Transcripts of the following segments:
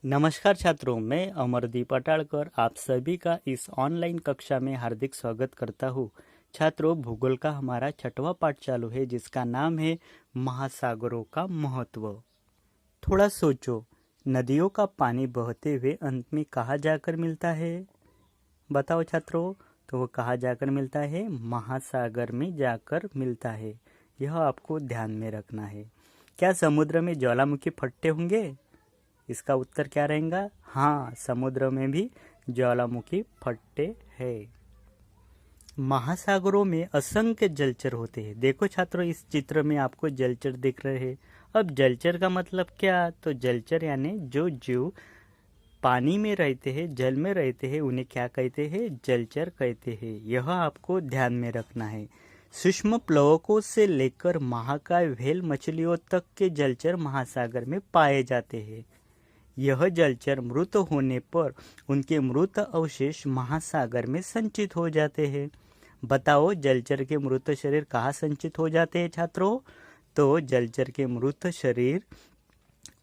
नमस्कार छात्रों, मैं अमरदीप अटालकर आप सभी का इस ऑनलाइन कक्षा में हार्दिक स्वागत करता हूँ। छात्रों, भूगोल का हमारा 6वां पाठ चालू है जिसका नाम है महासागरों का महत्व। थोड़ा सोचो, नदियों का पानी बहते हुए अंत में कहाँ जाकर मिलता है? बताओ छात्रों। तो वो कहाँ जाकर मिलता है? महासागर में जाकर मिलता है। यह आपको ध्यान में रखना है। क्या समुद्र में ज्वालामुखी फटते होंगे? इसका उत्तर क्या रहेगा? हाँ, समुद्र में भी ज्वालामुखी फटते हैं। महासागरों में असंख्य जलचर होते हैं। देखो छात्रों, इस चित्र में आपको जलचर दिख रहे हैं। अब जलचर का मतलब क्या? तो जलचर यानी जो जीव पानी में रहते हैं, जल में रहते हैं, उन्हें क्या कहते हैं? जलचर कहते हैं। यह आपको ध्यान में रखना है। सूक्ष्म प्लवकों से लेकर महाकाय व्हेल मछलियों तक के जलचर महासागर में पाए जाते हैं। यह जलचर मृत होने पर उनके मृत अवशेष महासागर में संचित हो जाते हैं। बताओ, जलचर के मृत शरीर कहाँ संचित हो जाते हैं छात्रों? तो जलचर के मृत शरीर,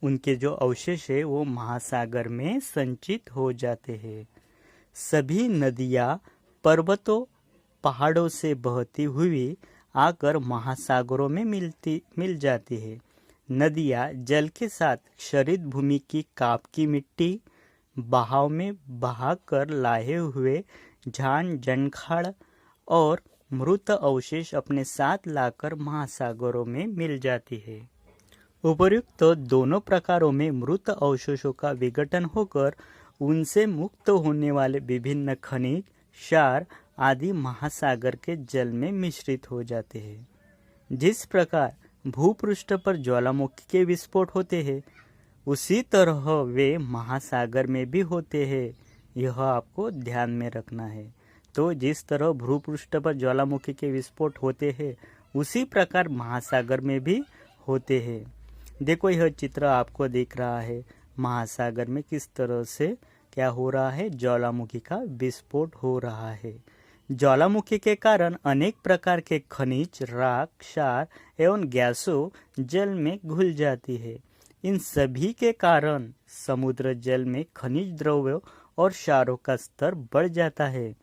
उनके जो अवशेष है वो महासागर में संचित हो जाते हैं। सभी नदियाँ पर्वतों पहाड़ों से बहती हुई आकर महासागरों में मिल जाती है। नदियाँ जल के साथ क्षरित भूमि की काप की मिट्टी बहाव में बहाकर लाए हुए झान जंखाड़ और मृत अवशेष अपने साथ लाकर महासागरों में मिल जाती है। उपर्युक्त तो दोनों प्रकारों में मृत अवशेषों का विघटन होकर उनसे मुक्त होने वाले विभिन्न खनिज, क्षार आदि महासागर के जल में मिश्रित हो जाते हैं। जिस प्रकार भूपृष्ठ पर ज्वालामुखी के विस्फोट होते हैं, उसी तरह वे महासागर में भी होते हैं। यह आपको ध्यान में रखना है। तो जिस तरह भूपृष्ठ पर ज्वालामुखी के विस्फोट होते हैं, उसी प्रकार महासागर में भी होते हैं। देखो, यह चित्र आपको दिख रहा है। महासागर में किस तरह से क्या हो रहा है? ज्वालामुखी का विस्फोट हो रहा है। ज्वालामुखी के कारण अनेक प्रकार के खनिज, राख, क्षार एवं गैसों जल में घुल जाती है। इन सभी के कारण समुद्र जल में खनिज द्रव्यों और क्षारों का स्तर बढ़ जाता है।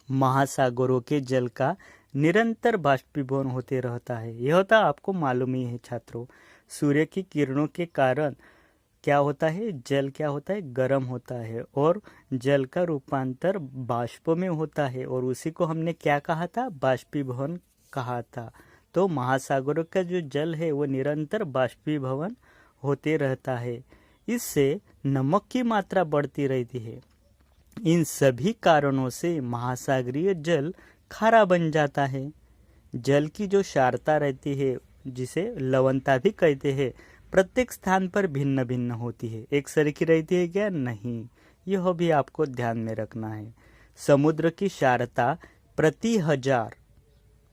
महासागरों के जल का निरंतर बाष्पीभवन होते रहता है। यह तो आपको मालूम ही है छात्रों। सूर्य की किरणों के कारण क्या होता है? जल क्या होता है? गर्म होता है और जल का रूपांतर बाष्प में होता है, और उसी को हमने क्या कहा था? बाष्पीभवन कहा था। तो महासागरों का जो जल है वो निरंतर बाष्पीभवन होते रहता है। इससे नमक की मात्रा बढ़ती रहती है। इन सभी कारणों से महासागरीय जल खारा बन जाता है। जल की जो क्षारता रहती है, जिसे लवणता भी कहते हैं, प्रत्येक स्थान पर भिन्न भिन्न होती है। एक सरीखी रहती है क्या? नहीं। यह भी आपको ध्यान में रखना है। समुद्र की क्षारता प्रति हजार,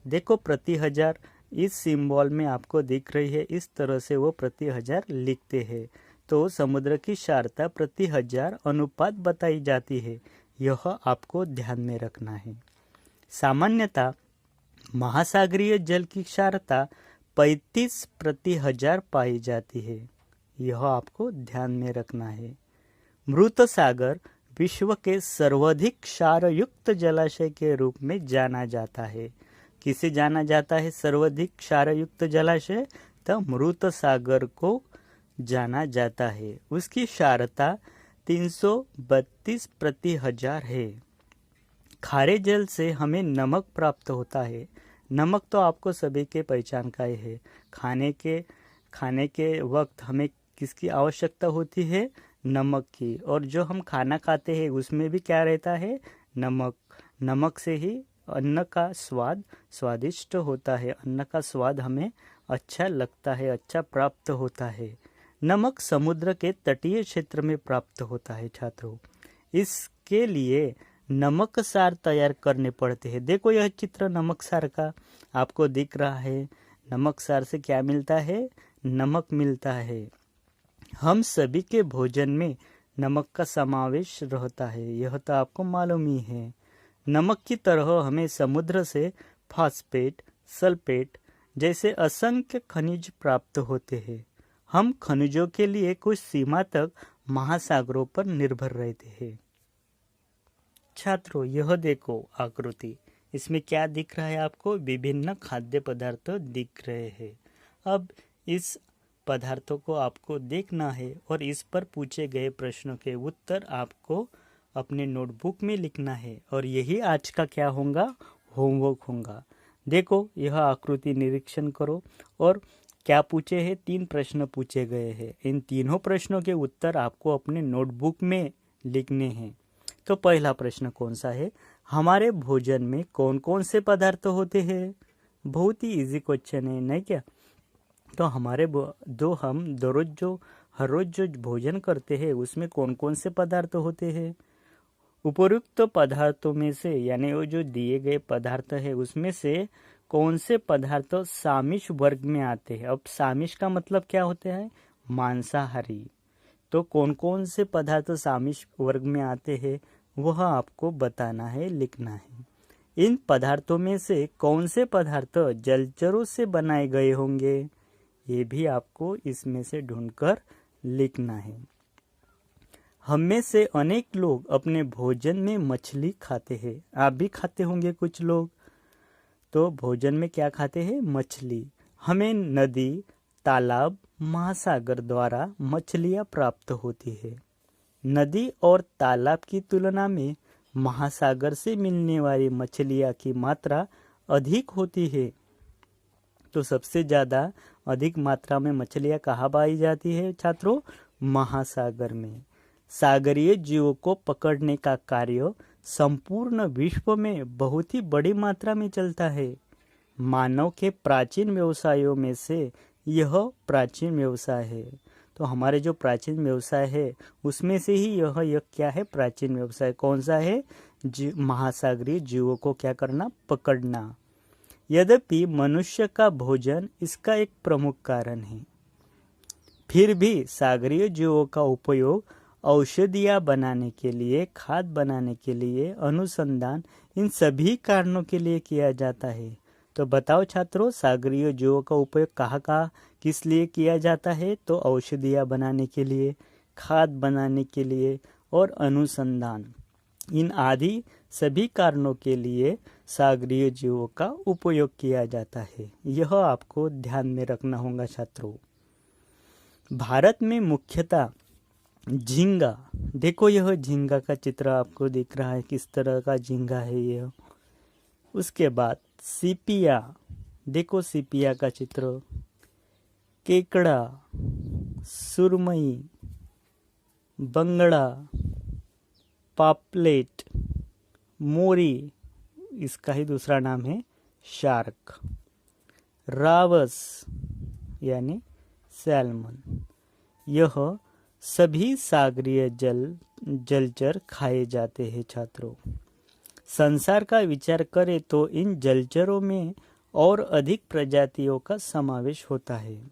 देखो प्रति हजार इस सिंबल में आपको दिख रही है। इस तरह से वो प्रति हजार लिखते हैं। तो समुद्र की क्षारता प्रति हजार अनुपात बताई जाती है। यह आपको ध्यान में रखना है। सामान्यतः महासागरीय जल की क्षारता 35 प्रति हजार पाई जाती है। यह आपको ध्यान में रखना है। मृत सागर विश्व के सर्वाधिक क्षारयुक्त जलाशय के रूप में जाना जाता है। किसे जाना जाता है सर्वाधिक क्षारयुक्त जलाशय? तो मृत सागर को जाना जाता है। उसकी क्षारता 332 प्रति हजार है। खारे जल से हमें नमक प्राप्त होता है। नमक तो आपको सभी के पहचान का ही है। खाने के वक्त हमें किसकी आवश्यकता होती है? नमक की। और जो हम खाना खाते हैं उसमें भी क्या रहता है? नमक। नमक से ही अन्न का स्वाद स्वादिष्ट होता है। अन्न का स्वाद हमें अच्छा लगता है, अच्छा प्राप्त होता है। नमक समुद्र के तटीय क्षेत्र में प्राप्त होता है छात्रों। इसके लिए नमक सार तैयार करने पड़ते हैं। देखो, यह चित्र नमक सार का आपको दिख रहा है। नमक सार से क्या मिलता है? नमक मिलता है। हम सभी के भोजन में नमक का समावेश रहता है। यह तो आपको मालूम ही है। नमक की तरह हमें समुद्र से फास्फेट, सल्फेट जैसे असंख्य खनिज प्राप्त होते हैं। हम खनिजों के लिए कुछ सीमा तक महासागरों पर निर्भर रहते हैं। छात्रों, यह देखो आकृति, इसमें क्या दिख रहा है आपको? विभिन्न खाद्य पदार्थ दिख रहे हैं। अब इस पदार्थों को आपको देखना है और इस पर पूछे गए प्रश्नों के उत्तर आपको अपने नोटबुक में लिखना है और यही आज का क्या होगा? होमवर्क होगा। देखो, यह आकृति निरीक्षण करो और क्या पूछे हैं? 3 प्रश्न पूछे गए हैं। इन तीनों प्रश्नों के उत्तर आपको अपने नोटबुक में लिखने हैं। तो पहला प्रश्न कौन सा है? हमारे भोजन में कौन कौन से पदार्थ होते हैं? बहुत ही इजी क्वेश्चन है, नहीं क्या? तो हमारे हर रोज जो भोजन करते हैं उसमें कौन कौन से पदार्थ होते हैं? उपरोक्त पदार्थों में से, यानी वो जो दिए गए पदार्थ है उसमें से कौन से पदार्थ सामिष वर्ग में आते हैं? अब सामिष का मतलब क्या होता है? मांसाहारी। तो कौन कौन से पदार्थ सामिष वर्ग में आते हैं वह आपको बताना है, लिखना है। इन पदार्थों में से कौन से पदार्थ जलचरों से बनाए गए होंगे? ये भी आपको इसमें से ढूंढकर लिखना है। हम में से अनेक लोग अपने भोजन में मछली खाते हैं। आप भी खाते होंगे कुछ लोग। तो भोजन में क्या खाते हैं? मछली। हमें नदी, तालाब, महासागर द्वारा मछलियाँ प्राप्त होती है। नदी और तालाब की तुलना में महासागर से मिलने वाली मछलियाँ की मात्रा अधिक होती है। तो सबसे ज़्यादा अधिक मात्रा में मछलियाँ कहाँ पाई जाती है छात्रों? महासागर में। सागरीय जीवों को पकड़ने का कार्य संपूर्ण विश्व में बहुत ही बड़ी मात्रा में चलता है। मानव के प्राचीन व्यवसायों में से यह प्राचीन व्यवसाय है। तो हमारे जो प्राचीन व्यवसाय है उसमें से ही यह क्या है? प्राचीन व्यवसाय कौन सा है? महासागरीय जीवों को क्या करना? पकड़ना। यद्यपि मनुष्य का भोजन इसका एक प्रमुख कारण है, फिर भी सागरीय जीवों का उपयोग औषधियाँ बनाने के लिए, खाद बनाने के लिए, अनुसंधान, इन सभी कारणों के लिए किया जाता है। तो बताओ छात्रों, सागरीय जीवों का उपयोग कहाँ किस लिए किया जाता है? तो औषधियाँ बनाने के लिए, खाद बनाने के लिए और अनुसंधान, इन आदि सभी कारणों के लिए सागरीय जीवों का उपयोग किया जाता है। यह आपको ध्यान में रखना होगा छात्रों। भारत में मुख्यतः झींगा, देखो यह झींगा का चित्र आपको दिख रहा है, किस तरह का झींगा है यह। उसके बाद सीपिया, देखो सीपिया का चित्र। केकड़ा, सुरमई, बंगड़ा, पापलेट, मोरी, इसका ही दूसरा नाम है शार्क, रावस यानी सैल्मन, यह सभी सागरीय जलचर खाए जाते हैं छात्रों। संसार का विचार करें तो इन जलचरों में और अधिक प्रजातियों का समावेश होता है।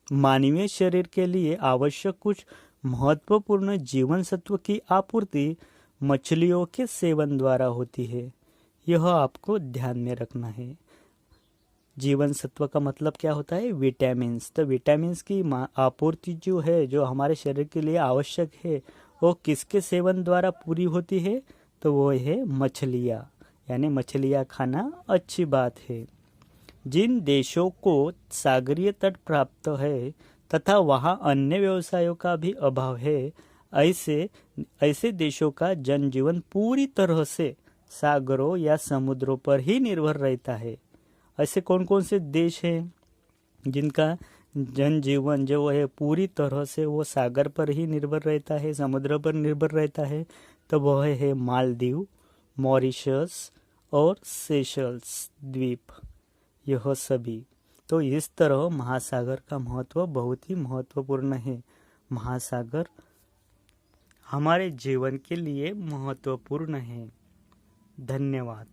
मानवीय शरीर के लिए आवश्यक कुछ महत्वपूर्ण जीवन सत्व की आपूर्ति मछलियों के सेवन द्वारा होती है। यह आपको ध्यान में रखना है। जीवन सत्व का मतलब क्या होता है? विटामिन्स। तो विटामिन्स की आपूर्ति जो है, जो हमारे शरीर के लिए आवश्यक है, वो किसके सेवन द्वारा पूरी होती है? तो वो है मछलियाँ, यानी मछलियाँ खाना अच्छी बात है। जिन देशों को सागरीय तट प्राप्त है तथा वहाँ अन्य व्यवसायों का भी अभाव है, ऐसे देशों का जनजीवन पूरी तरह से सागरों या समुद्रों पर ही निर्भर रहता है। ऐसे कौन कौन से देश हैं जिनका जनजीवन जो है पूरी तरह से वो सागर पर ही निर्भर रहता है, समुद्र पर निर्भर रहता है? तो वह है मालदीव, मॉरिशस और सेशल्स द्वीप, यह सभी। तो इस तरह महासागर का महत्व बहुत ही महत्वपूर्ण है। महासागर हमारे जीवन के लिए महत्वपूर्ण है। धन्यवाद।